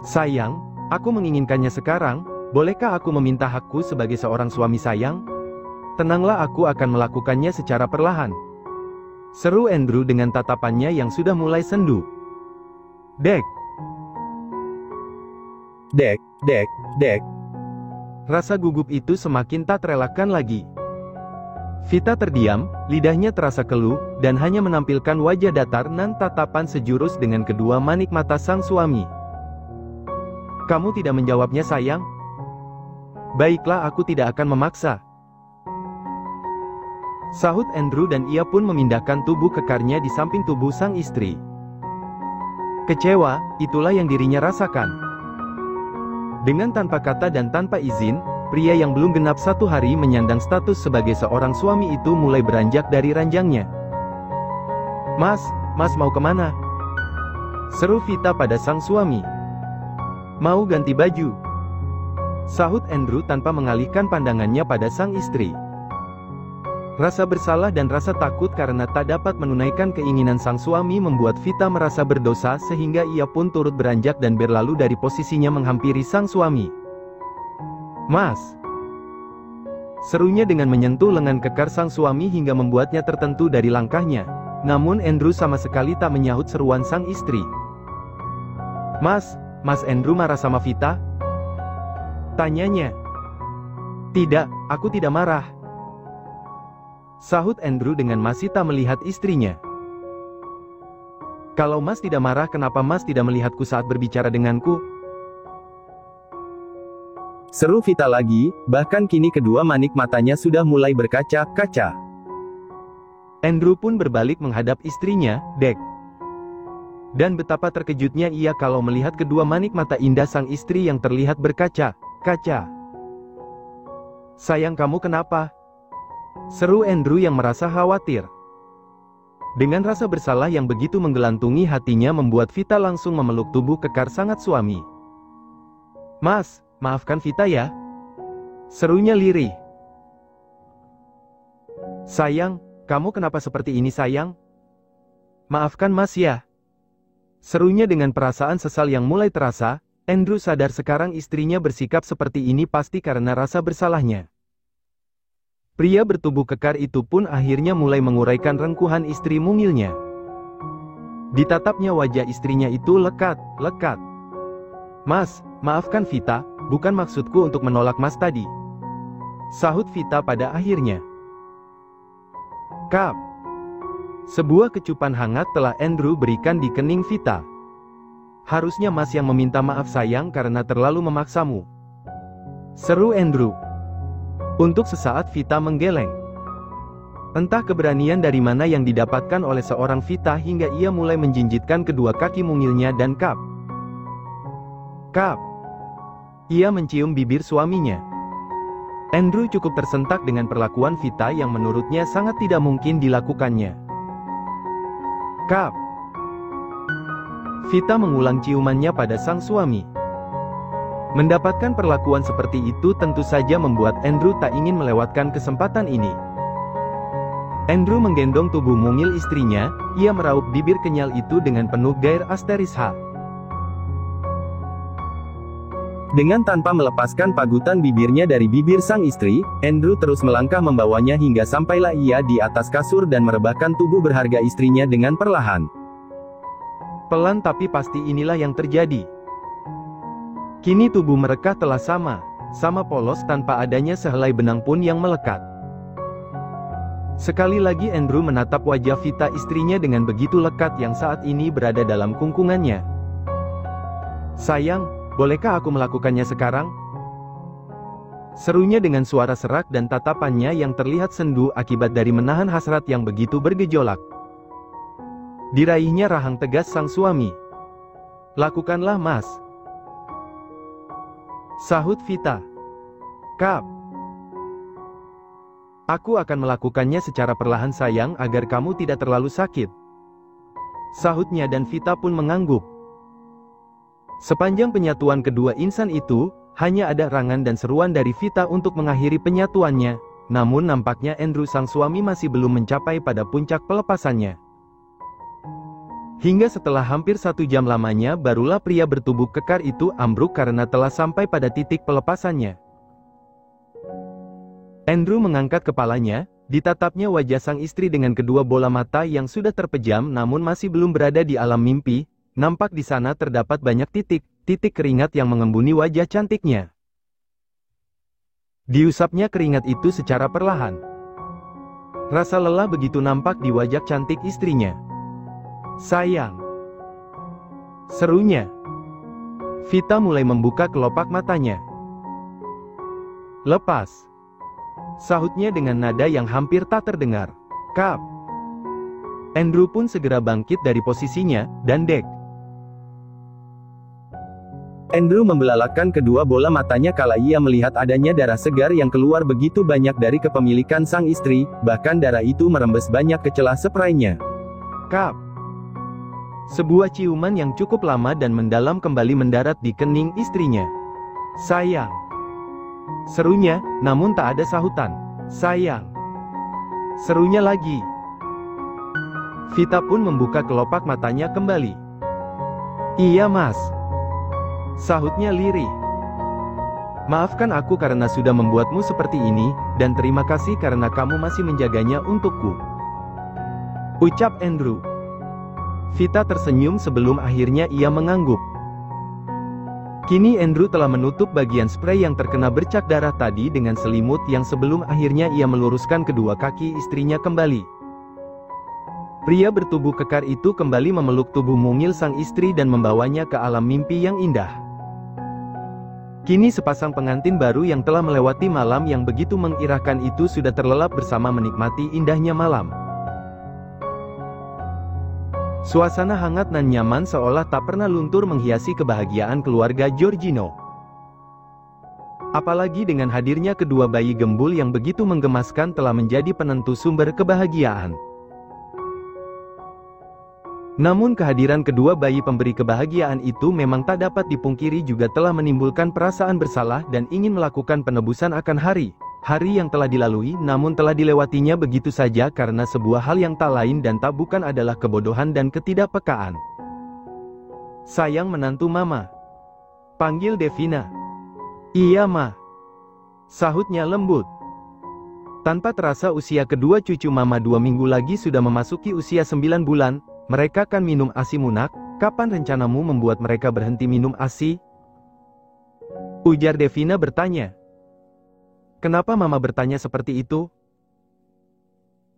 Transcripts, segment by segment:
Sayang, aku menginginkannya sekarang, bolehkah aku meminta hakku sebagai seorang suami sayang? Tenanglah, aku akan melakukannya secara perlahan. Seru Andrew dengan tatapannya yang sudah mulai sendu. Dek. Dek, dek, dek. Rasa gugup itu semakin tak terelakkan lagi. Vita terdiam, lidahnya terasa keluh, dan hanya menampilkan wajah datar dan tatapan sejurus dengan kedua manik mata sang suami. Kamu tidak menjawabnya sayang? Baiklah, aku tidak akan memaksa. Sahut Andrew dan ia pun memindahkan tubuh kekarnya di samping tubuh sang istri. Kecewa, itulah yang dirinya rasakan. Dengan tanpa kata dan tanpa izin, pria yang belum genap 1 hari menyandang status sebagai seorang suami itu mulai beranjak dari ranjangnya. Mas mau kemana? Seru Vita pada sang suami. Mau ganti baju. Sahut Andrew tanpa mengalihkan pandangannya pada sang istri. Rasa bersalah dan rasa takut karena tak dapat menunaikan keinginan sang suami membuat Vita merasa berdosa sehingga ia pun turut beranjak dan berlalu dari posisinya menghampiri sang suami. Mas. Serunya dengan menyentuh lengan kekar sang suami hingga membuatnya tertentu dari langkahnya. Namun Andrew sama sekali tak menyahut seruan sang istri. Mas Andrew marah sama Vita? Tanyanya. Tidak, aku tidak marah. Sahut Andrew dengan masih tak melihat istrinya. Kalau Mas tidak marah, kenapa Mas tidak melihatku saat berbicara denganku? Seru Vita lagi, bahkan kini kedua manik matanya sudah mulai berkaca-kaca. Andrew pun berbalik menghadap istrinya, Dek. Dan betapa terkejutnya ia kalau melihat kedua manik mata indah sang istri yang terlihat berkaca-kaca. Sayang, kamu kenapa? Seru Andrew yang merasa khawatir. Dengan rasa bersalah yang begitu menggelantungi hatinya membuat Vita langsung memeluk tubuh kekar sangat suami. Mas, maafkan Vita ya. Serunya lirih. Sayang, kamu kenapa seperti ini sayang? Maafkan Mas ya. Serunya dengan perasaan sesal yang mulai terasa. Andrew sadar sekarang istrinya bersikap seperti ini pasti karena rasa bersalahnya. Pria bertubuh kekar itu pun akhirnya mulai menguraikan rengkuhan istri mungilnya. Ditatapnya wajah istrinya itu lekat. Mas, maafkan Vita, bukan maksudku untuk menolak Mas tadi. Sahut Vita pada akhirnya. Kap. Sebuah kecupan hangat telah Andrew berikan di kening Vita. Harusnya Mas yang meminta maaf sayang karena terlalu memaksamu. Seru Andrew. Untuk sesaat Vita menggeleng. Entah keberanian dari mana yang didapatkan oleh seorang Vita hingga ia mulai menjinjitkan kedua kaki mungilnya dan Kap. Kap. Ia mencium bibir suaminya. Andrew cukup tersentak dengan perlakuan Vita yang menurutnya sangat tidak mungkin dilakukannya. Kap. Vita mengulang ciumannya pada sang suami. Mendapatkan perlakuan seperti itu tentu saja membuat Andrew tak ingin melewatkan kesempatan ini. Andrew menggendong tubuh mungil istrinya, ia meraup bibir kenyal itu dengan penuh gair asteris H. Dengan tanpa melepaskan pagutan bibirnya dari bibir sang istri, Andrew terus melangkah membawanya hingga sampailah ia di atas kasur dan merebahkan tubuh berharga istrinya dengan perlahan. Pelan tapi pasti inilah yang terjadi. Kini tubuh mereka telah sama polos tanpa adanya sehelai benang pun yang melekat. Sekali lagi Andrew menatap wajah Vita istrinya dengan begitu lekat yang saat ini berada dalam kungkungannya. Sayang, bolehkah aku melakukannya sekarang? Serunya dengan suara serak dan tatapannya yang terlihat sendu akibat dari menahan hasrat yang begitu bergejolak. Diraihnya rahang tegas sang suami. Lakukanlah Mas. Sahut Vita. Kap. Aku akan melakukannya secara perlahan sayang agar kamu tidak terlalu sakit. Sahutnya dan Vita pun mengangguk. Sepanjang penyatuan kedua insan itu, hanya ada rangan dan seruan dari Vita untuk mengakhiri penyatuannya. Namun nampaknya Andrew sang suami masih belum mencapai pada puncak pelepasannya. Hingga setelah hampir 1 jam lamanya barulah pria bertubuh kekar itu ambruk karena telah sampai pada titik pelepasannya. Andrew mengangkat kepalanya, ditatapnya wajah sang istri dengan kedua bola mata yang sudah terpejam namun masih belum berada di alam mimpi. Nampak di sana terdapat banyak titik keringat yang mengembuni wajah cantiknya. Diusapnya keringat itu secara perlahan. Rasa lelah begitu nampak di wajah cantik istrinya. "Sayang," serunya. Vita mulai membuka kelopak matanya. "Lepas," sahutnya dengan nada yang hampir tak terdengar. "Kap." Andrew pun segera bangkit dari posisinya, dan dek. Andrew membelalakan kedua bola matanya kala ia melihat adanya darah segar yang keluar begitu banyak dari kepemilikan sang istri, bahkan darah itu merembes banyak ke celah spraynya. "Kap." Sebuah ciuman yang cukup lama dan mendalam kembali mendarat di kening istrinya. "Sayang," serunya, namun tak ada sahutan. "Sayang," serunya lagi. Vita pun membuka kelopak matanya kembali. "Iya mas," sahutnya lirih. "Maafkan aku karena sudah membuatmu seperti ini, dan terima kasih karena kamu masih menjaganya untukku," ucap Andrew. Vita tersenyum sebelum akhirnya ia mengangguk. Kini Andrew telah menutup bagian spray yang terkena bercak darah tadi dengan selimut yang sebelum akhirnya ia meluruskan kedua kaki istrinya kembali. Pria bertubuh kekar itu kembali memeluk tubuh mungil sang istri dan membawanya ke alam mimpi yang indah. Kini sepasang pengantin baru yang telah melewati malam yang begitu mengirahkan itu sudah terlelap bersama menikmati indahnya malam. Suasana hangat dan nyaman seolah tak pernah luntur menghiasi kebahagiaan keluarga Giorgino. Apalagi dengan hadirnya kedua bayi gembul yang begitu menggemaskan telah menjadi penentu sumber kebahagiaan. Namun kehadiran kedua bayi pemberi kebahagiaan itu memang tak dapat dipungkiri juga telah menimbulkan perasaan bersalah dan ingin melakukan penebusan akan hari yang telah dilalui namun telah dilewatinya begitu saja karena sebuah hal yang tak lain dan tak bukan adalah kebodohan dan ketidakpekaan. "Sayang menantu mama," panggil Devina. "Iya ma," sahutnya lembut. Tanpa terasa usia kedua cucu mama 2 minggu lagi sudah memasuki usia 9 bulan, "Mereka kan minum ASI Munak, kapan rencanamu membuat mereka berhenti minum ASI?" ujar Devina bertanya. "Kenapa mama bertanya seperti itu?"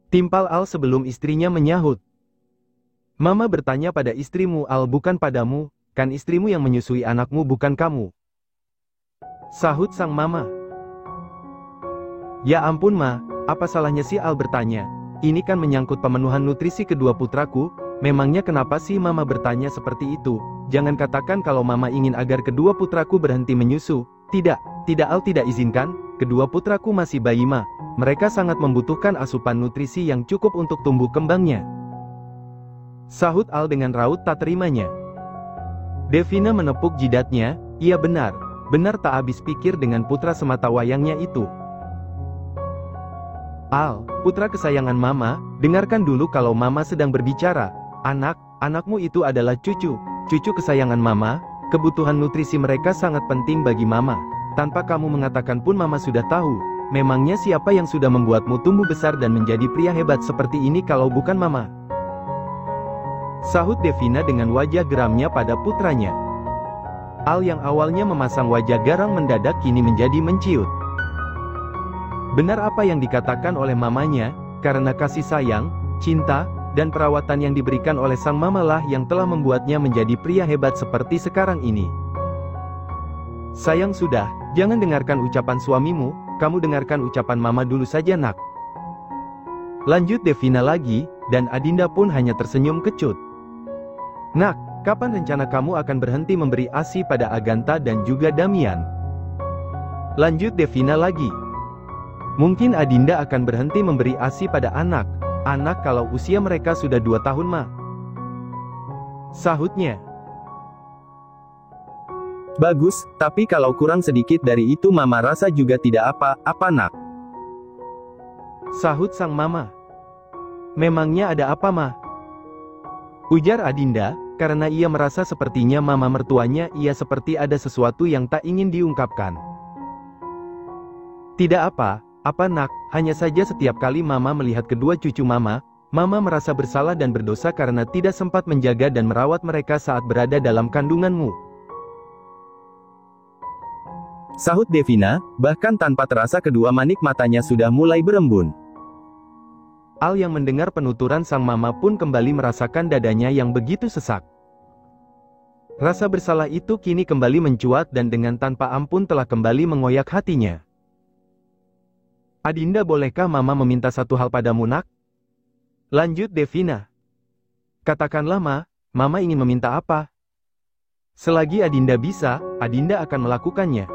timpal Al sebelum istrinya menyahut. "Mama bertanya pada istrimu Al bukan padamu, kan istrimu yang menyusui anakmu bukan kamu," sahut sang mama. "Ya ampun ma, apa salahnya sih Al bertanya? Ini kan menyangkut pemenuhan nutrisi kedua putraku, memangnya kenapa sih mama bertanya seperti itu? Jangan katakan kalau mama ingin agar kedua putraku berhenti menyusu. Tidak Al tidak izinkan, kedua putraku masih bayi ma. Mereka sangat membutuhkan asupan nutrisi yang cukup untuk tumbuh kembangnya," sahut Al dengan raut tak terimanya. Devina menepuk jidatnya, "Iya benar tak habis pikir dengan putra semata wayangnya itu." "Al, putra kesayangan mama, dengarkan dulu kalau mama sedang berbicara. Anakmu itu adalah cucu kesayangan mama. Kebutuhan nutrisi mereka sangat penting bagi mama. Tanpa kamu mengatakan pun mama sudah tahu. Memangnya siapa yang sudah membuatmu tumbuh besar dan menjadi pria hebat seperti ini kalau bukan mama?" sahut Devina dengan wajah geramnya pada putranya. Al yang awalnya memasang wajah garang mendadak kini menjadi menciut. Benar apa yang dikatakan oleh mamanya, karena kasih sayang, cinta, dan perawatan yang diberikan oleh sang mamalah yang telah membuatnya menjadi pria hebat seperti sekarang ini. "Sayang sudah, jangan dengarkan ucapan suamimu, kamu dengarkan ucapan mama dulu saja nak," lanjut Devina lagi, dan Adinda pun hanya tersenyum kecut. "Nak, kapan rencana kamu akan berhenti memberi ASI pada Agatha dan juga Damian?" lanjut Devina lagi. "Mungkin Adinda akan berhenti memberi ASI pada anak kalau usia mereka sudah 2 tahun ma," sahutnya. "Bagus, tapi kalau kurang sedikit dari itu mama rasa juga tidak apa-apa nak," sahut sang mama. "Memangnya ada apa ma?" Ujar Adinda, karena ia merasa sepertinya mama mertuanya ia seperti ada sesuatu yang tak ingin diungkapkan. Tidak apa nak, hanya saja setiap kali mama melihat kedua cucu mama merasa bersalah dan berdosa karena tidak sempat menjaga dan merawat mereka saat berada dalam kandunganmu. Sahut Devina, bahkan tanpa terasa kedua manik matanya sudah mulai berembun. Al yang mendengar penuturan sang mama pun kembali merasakan dadanya yang begitu sesak. Rasa bersalah itu kini kembali mencuat dan dengan tanpa ampun telah kembali mengoyak hatinya. Adinda, bolehkah mama meminta satu hal padamu nak? Lanjut Devina. Katakanlah mama ingin meminta apa? Selagi Adinda bisa, Adinda akan melakukannya.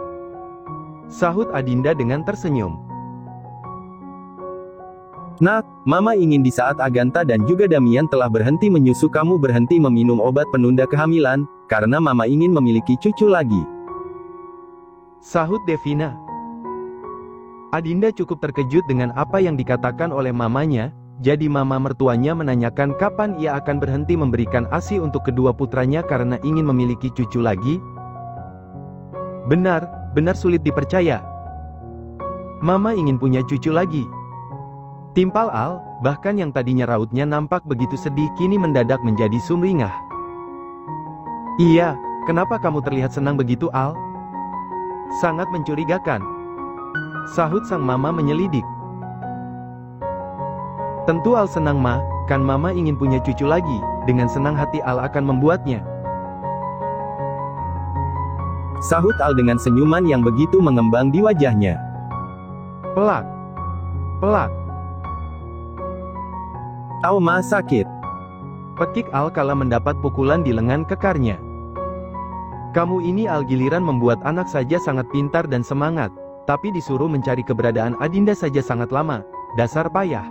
Sahut Adinda dengan tersenyum. Nak, mama ingin di saat Agatha dan juga Damian telah berhenti menyusu kamu berhenti meminum obat penunda kehamilan, karena mama ingin memiliki cucu lagi. Sahut Devina. Adinda cukup terkejut dengan apa yang dikatakan oleh mamanya, jadi mama mertuanya menanyakan kapan ia akan berhenti memberikan ASI untuk kedua putranya karena ingin memiliki cucu lagi? Benar sulit dipercaya. Mama ingin punya cucu lagi. Timpal Al, bahkan yang tadinya rautnya nampak begitu sedih kini mendadak menjadi sumringah. Iya, kenapa kamu terlihat senang begitu Al? Sangat mencurigakan. Sahut sang mama menyelidik. Tentu Al senang kan mama ingin punya cucu lagi, dengan senang hati Al akan membuatnya. Sahut Al dengan senyuman yang begitu mengembang di wajahnya. Pelak. Au ma, sakit. Pekik Al kala mendapat pukulan di lengan kekarnya. Kamu ini Al, giliran membuat anak saja sangat pintar dan semangat, tapi disuruh mencari keberadaan Adinda saja sangat lama, dasar payah.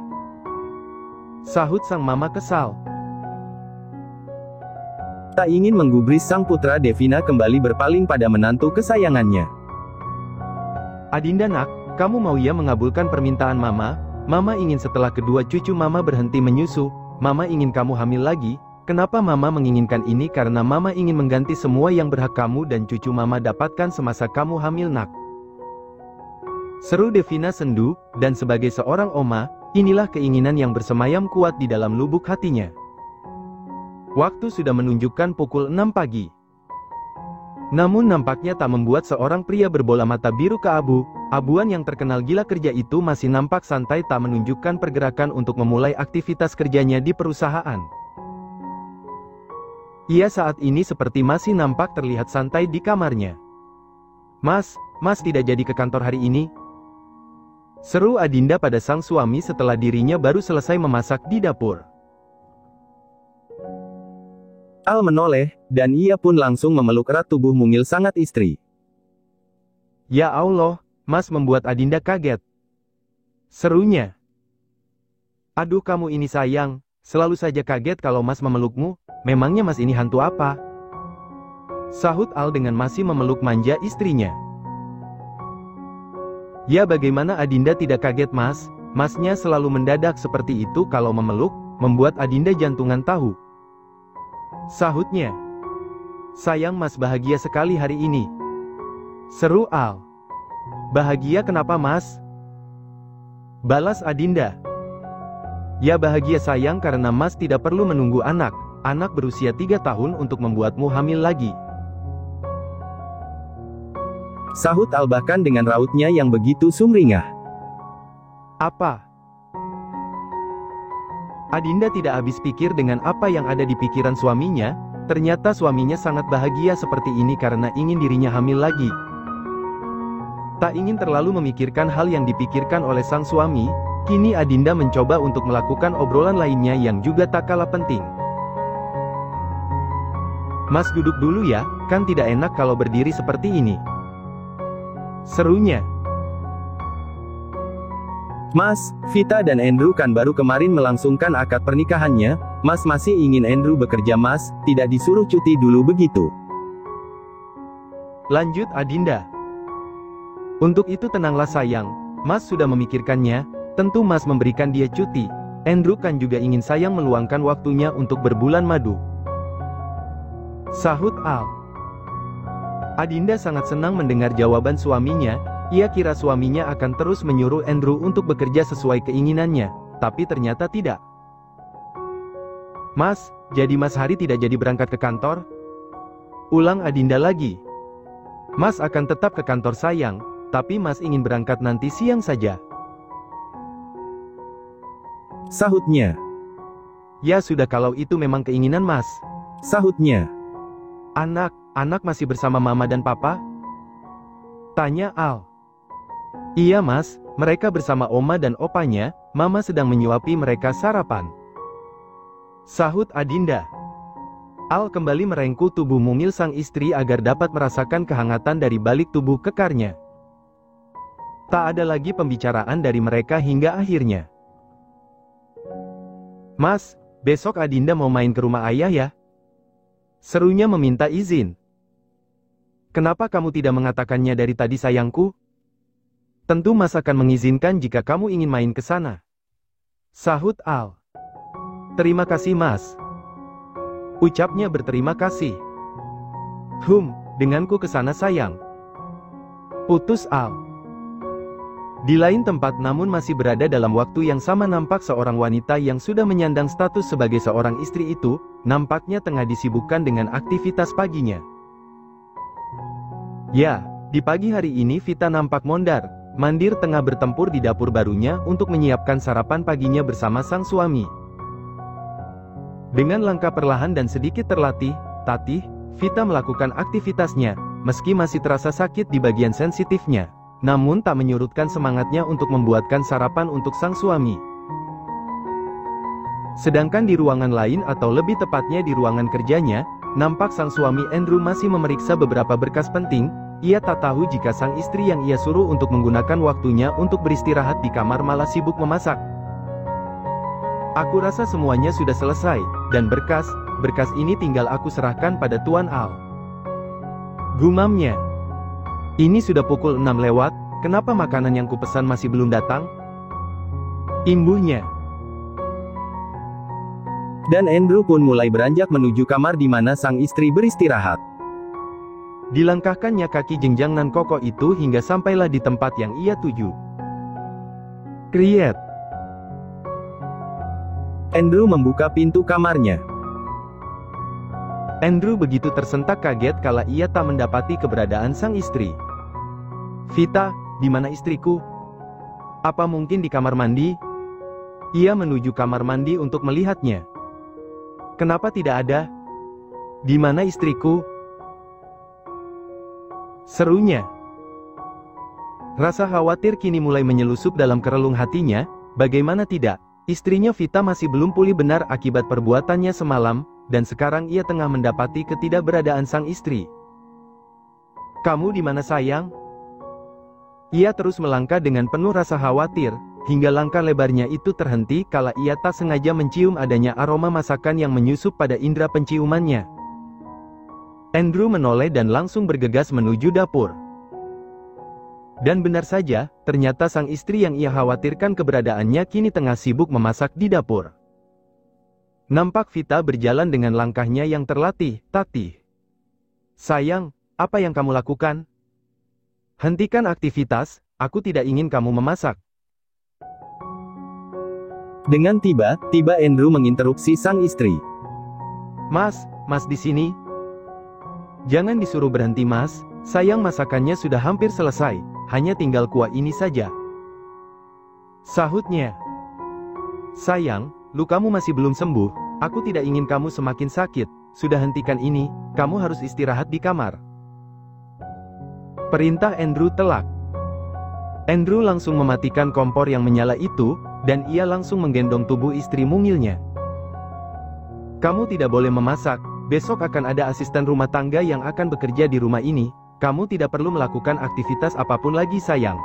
Sahut sang mama kesal. Tak ingin menggubris sang putra, Devina kembali berpaling pada menantu kesayangannya. Adinda nak, kamu mau ya mengabulkan permintaan mama? Mama ingin setelah kedua cucu mama berhenti menyusu, mama ingin kamu hamil lagi. Kenapa mama menginginkan ini? Karena mama ingin mengganti semua yang berhak kamu dan cucu mama dapatkan semasa kamu hamil nak. Seru Devina sendu, dan sebagai seorang oma, inilah keinginan yang bersemayam kuat di dalam lubuk hatinya. Waktu sudah menunjukkan pukul 6 pagi. Namun nampaknya tak membuat seorang pria berbola mata biru keabu-abuan yang terkenal gila kerja itu masih nampak santai, tak menunjukkan pergerakan untuk memulai aktivitas kerjanya di perusahaan. Ia saat ini seperti masih nampak terlihat santai di kamarnya. Mas tidak jadi ke kantor hari ini? Seru Adinda pada sang suami setelah dirinya baru selesai memasak di dapur. Al menoleh, dan ia pun langsung memeluk erat tubuh mungil sangat istri. Ya Allah, Mas membuat Adinda kaget. Serunya. Aduh kamu ini sayang, selalu saja kaget kalau Mas memelukmu, memangnya Mas ini hantu apa? Sahut Al dengan masih memeluk manja istrinya. Ya bagaimana Adinda tidak kaget Mas? Masnya selalu mendadak seperti itu kalau memeluk, membuat Adinda jantungan tahu. Sahutnya. Sayang Mas bahagia sekali hari ini. Seru Al. Bahagia kenapa Mas? Balas Adinda. Ya bahagia sayang karena Mas tidak perlu menunggu anak berusia 3 tahun untuk membuatmu hamil lagi. Sahut Al bahkan dengan rautnya yang begitu sumringah. Apa? Adinda tidak habis pikir dengan apa yang ada di pikiran suaminya, ternyata suaminya sangat bahagia seperti ini karena ingin dirinya hamil lagi. Tak ingin terlalu memikirkan hal yang dipikirkan oleh sang suami, kini Adinda mencoba untuk melakukan obrolan lainnya yang juga tak kalah penting. Mas duduk dulu ya, kan tidak enak kalau berdiri seperti ini. Serunya. Mas, Vita dan Andrew kan baru kemarin melangsungkan akad pernikahannya, Mas masih ingin Andrew bekerja Mas, tidak disuruh cuti dulu begitu. Lanjut Adinda. Untuk itu tenanglah sayang, Mas sudah memikirkannya, tentu Mas memberikan dia cuti. Andrew kan juga ingin Sayang meluangkan waktunya untuk berbulan madu. Sahut Al. Adinda sangat senang mendengar jawaban suaminya. Ia kira suaminya akan terus menyuruh Andrew untuk bekerja sesuai keinginannya, tapi ternyata tidak. Mas, jadi Mas hari tidak jadi berangkat ke kantor? Ulang Adinda lagi. Mas akan tetap ke kantor Sayang, tapi Mas ingin berangkat nanti siang saja. Sahutnya. Ya sudah kalau itu memang keinginan Mas. Sahutnya. Anak masih bersama Mama dan Papa? Tanya Al. Iya Mas, mereka bersama Oma dan Opanya, Mama sedang menyuapi mereka sarapan. Sahut Adinda. Al kembali merengkuh tubuh mungil sang istri agar dapat merasakan kehangatan dari balik tubuh kekarnya. Tak ada lagi pembicaraan dari mereka hingga akhirnya. Mas, besok Adinda mau main ke rumah ayah ya? Serunya meminta izin. Kenapa kamu tidak mengatakannya dari tadi sayangku? Tentu Mas akan mengizinkan jika kamu ingin main ke sana. Sahut Al. Terima kasih Mas. Ucapnya berterima kasih. Denganku ke sana sayang. Putus Al. Di lain tempat namun masih berada dalam waktu yang sama nampak seorang wanita yang sudah menyandang status sebagai seorang istri itu, nampaknya tengah disibukkan dengan aktivitas paginya. Ya, di pagi hari ini Vita nampak mondar-mandir tengah bertempur di dapur barunya untuk menyiapkan sarapan paginya bersama sang suami. Dengan langkah perlahan dan sedikit tertatih, Vita melakukan aktivitasnya, meski masih terasa sakit di bagian sensitifnya, namun tak menyurutkan semangatnya untuk membuatkan sarapan untuk sang suami. Sedangkan di ruangan lain atau lebih tepatnya di ruangan kerjanya, nampak sang suami Andrew masih memeriksa beberapa berkas penting. Ia tak tahu jika sang istri yang ia suruh untuk menggunakan waktunya untuk beristirahat di kamar malah sibuk memasak. Aku rasa semuanya sudah selesai, dan berkas ini tinggal aku serahkan pada Tuan Al. Gumamnya. Ini sudah pukul 6 lewat, kenapa makanan yang kupesan masih belum datang? Imbuhnya. Dan Andrew pun mulai beranjak menuju kamar di mana sang istri beristirahat. Dilangkahkannya kaki jenjang nan kokoh itu hingga sampailah di tempat yang ia tuju. Kriet. Andrew membuka pintu kamarnya. Andrew begitu tersentak kaget kala ia tak mendapati keberadaan sang istri. Vita, di mana istriku? Apa mungkin di kamar mandi? Ia menuju kamar mandi untuk melihatnya. Kenapa tidak ada? Di mana istriku? Serunya. Rasa khawatir kini mulai menyelusup dalam kerelung hatinya. Bagaimana tidak, istrinya Vita masih belum pulih benar akibat perbuatannya semalam, dan sekarang ia tengah mendapati ketidakberadaan sang istri. Kamu di mana sayang? Ia terus melangkah dengan penuh rasa khawatir, hingga langkah lebarnya itu terhenti kala ia tak sengaja mencium adanya aroma masakan yang menyusup pada indera penciumannya. Andrew menoleh dan langsung bergegas menuju dapur. Dan benar saja, ternyata sang istri yang ia khawatirkan keberadaannya kini tengah sibuk memasak di dapur. Nampak Vita berjalan dengan langkahnya yang tertatih. Sayang, apa yang kamu lakukan? Hentikan aktivitas, aku tidak ingin kamu memasak. Dengan tiba-tiba Andrew menginterupsi sang istri. Mas di sini? Jangan disuruh berhenti Mas, sayang masakannya sudah hampir selesai, hanya tinggal kuah ini saja. Sahutnya. Sayang, lukamu masih belum sembuh, aku tidak ingin kamu semakin sakit, sudah hentikan ini, kamu harus istirahat di kamar. Perintah Andrew telak. Andrew langsung mematikan kompor yang menyala itu, dan ia langsung menggendong tubuh istri mungilnya. Kamu tidak boleh memasak. Besok akan ada asisten rumah tangga yang akan bekerja di rumah ini, kamu tidak perlu melakukan aktivitas apapun lagi sayang.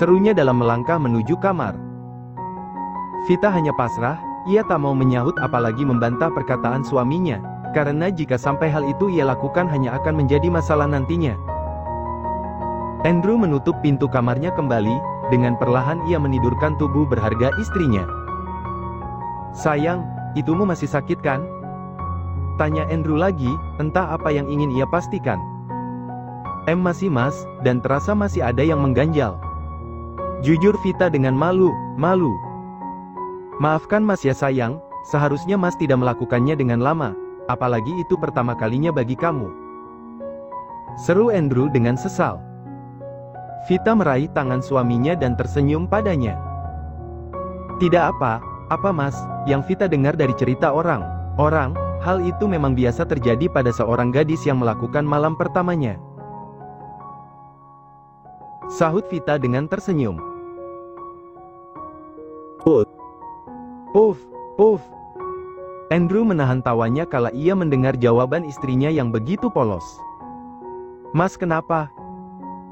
Serunya dalam melangkah menuju kamar. Vita hanya pasrah, ia tak mau menyahut apalagi membantah perkataan suaminya, karena jika sampai hal itu ia lakukan hanya akan menjadi masalah nantinya. Andrew menutup pintu kamarnya kembali, dengan perlahan ia menidurkan tubuh berharga istrinya. "Sayang, itumu masih sakit kan?" tanya Andrew lagi, entah apa yang ingin ia pastikan. Masih Mas, dan terasa masih ada yang mengganjal. Jujur Vita dengan malu. "Maafkan Mas ya sayang, seharusnya Mas tidak melakukannya dengan lama, apalagi itu pertama kalinya bagi kamu," seru Andrew dengan sesal. Vita meraih tangan suaminya dan tersenyum padanya. "Tidak apa Mas, yang Vita dengar dari cerita orang, hal itu memang biasa terjadi pada seorang gadis yang melakukan malam pertamanya," sahut Vita dengan tersenyum. Puff. Andrew menahan tawanya kala ia mendengar jawaban istrinya yang begitu polos. "Mas kenapa?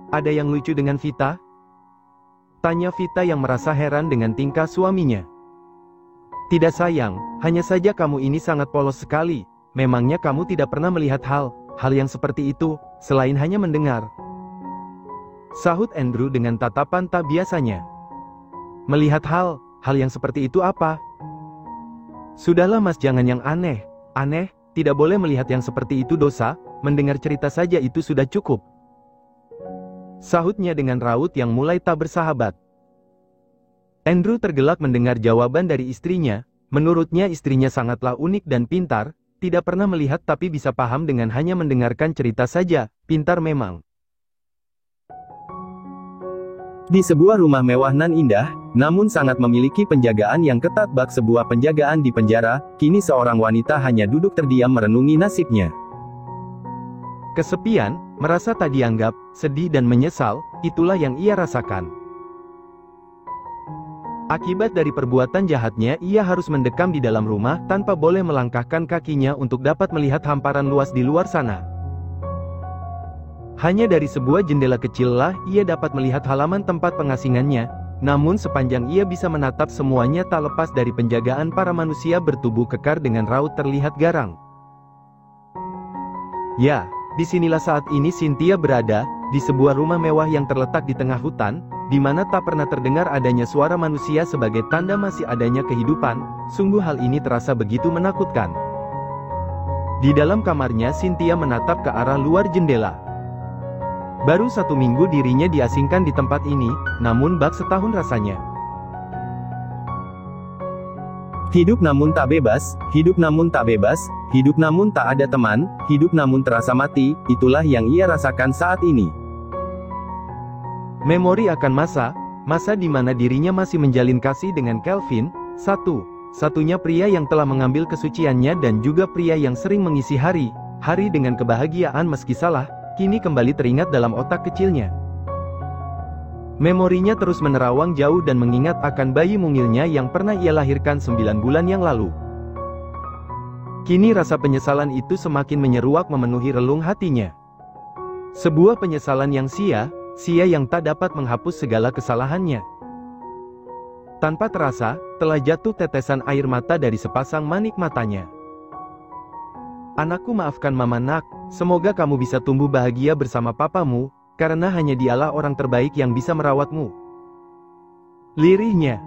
Ada yang lucu dengan Vita?" tanya Vita yang merasa heran dengan tingkah suaminya. "Tidak sayang, hanya saja kamu ini sangat polos sekali. Memangnya kamu tidak pernah melihat hal yang seperti itu, selain hanya mendengar?" sahut Andrew dengan tatapan tak biasanya. "Melihat hal yang seperti itu apa?" "Sudahlah Mas, jangan yang aneh, tidak boleh melihat yang seperti itu, dosa, mendengar cerita saja itu sudah cukup," sahutnya dengan raut yang mulai tak bersahabat. Andrew tergelak mendengar jawaban dari istrinya. Menurutnya istrinya sangatlah unik dan pintar, tidak pernah melihat tapi bisa paham dengan hanya mendengarkan cerita saja, pintar memang. Di sebuah rumah mewah nan indah, namun sangat memiliki penjagaan yang ketat bak sebuah penjagaan di penjara, kini seorang wanita hanya duduk terdiam merenungi nasibnya. Kesepian, merasa tak dianggap, sedih dan menyesal, itulah yang ia rasakan. Akibat dari perbuatan jahatnya, ia harus mendekam di dalam rumah tanpa boleh melangkahkan kakinya untuk dapat melihat hamparan luas di luar sana. Hanya dari sebuah jendela kecillah ia dapat melihat halaman tempat pengasingannya, namun sepanjang ia bisa menatap semuanya tak lepas dari penjagaan para manusia bertubuh kekar dengan raut terlihat garang. Ya, disinilah saat ini Cynthia berada, di sebuah rumah mewah yang terletak di tengah hutan, di mana tak pernah terdengar adanya suara manusia sebagai tanda masih adanya kehidupan. Sungguh hal ini terasa begitu menakutkan. Di dalam kamarnya Cynthia menatap ke arah luar jendela. Baru 1 minggu dirinya diasingkan di tempat ini, namun bak setahun rasanya. Hidup namun tak bebas, hidup namun tak bebas, hidup namun tak ada teman, hidup namun terasa mati, itulah yang ia rasakan saat ini. Memori akan masa di mana dirinya masih menjalin kasih dengan Kelvin, satu-satunya pria yang telah mengambil kesuciannya dan juga pria yang sering mengisi hari dengan kebahagiaan meski salah, kini kembali teringat dalam otak kecilnya. Memorinya terus menerawang jauh dan mengingat akan bayi mungilnya yang pernah ia lahirkan 9 bulan yang lalu. Kini rasa penyesalan itu semakin menyeruak memenuhi relung hatinya. Sebuah penyesalan yang sia yang tak dapat menghapus segala kesalahannya. Tanpa terasa, telah jatuh tetesan air mata dari sepasang manik matanya. "Anakku, maafkan Mama nak, semoga kamu bisa tumbuh bahagia bersama papamu, karena hanya dialah orang terbaik yang bisa merawatmu," lirihnya.